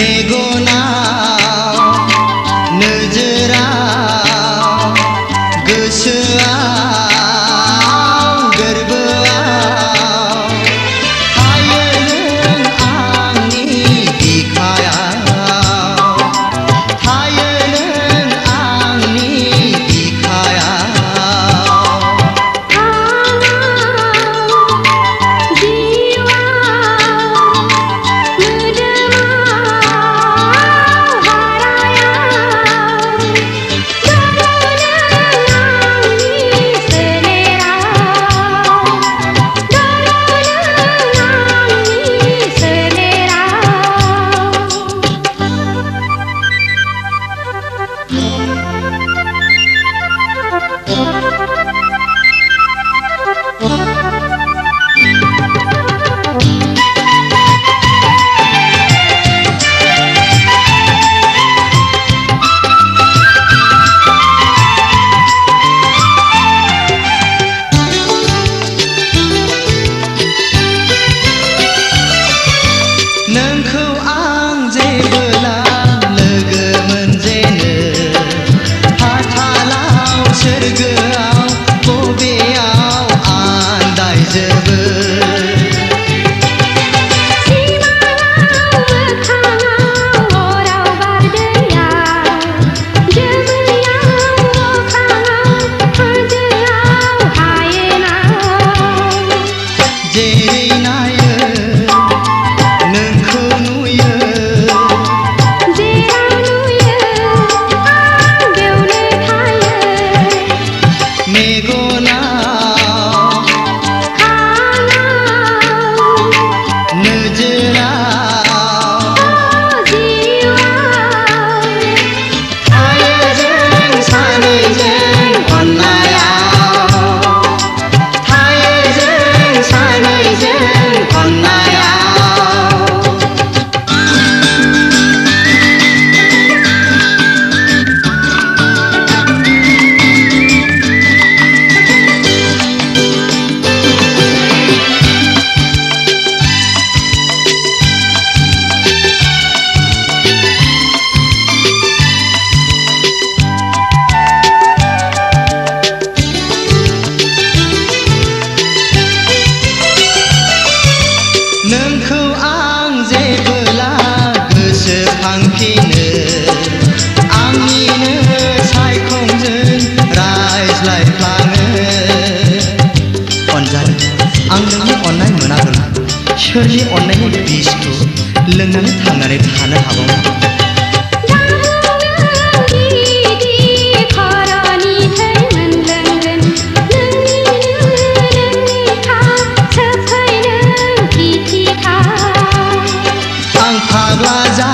मेगनाव नोजोराव गोसोआव गोरबोआव थायो नों आंनि बिखायाव थायो नों आंनि बिखायाव नोंखौ आं जेबोला लोगो मोनजेनो पातालाव सोरगोआव बबेयाव आन्दायजोबो जेरै नायो नोंखौ नुयो जेराव नुयो आं बेवनो थायो मेगनाव खानाव नोजोराव जिउआव थायो जों सानैजों अननायाव थायो जों सानैजों अननायाव नोंखौ आं जेबोला गोसोखांफिनो आंनिनो सायखंजों रायज्लायफ्लाङो अनजालि आं नोंनि अननाय मोनाब्ला सोरनि अननायनि बिसखौ लोंनानै थांनानै थानो हाबावो आं फाग्ला जा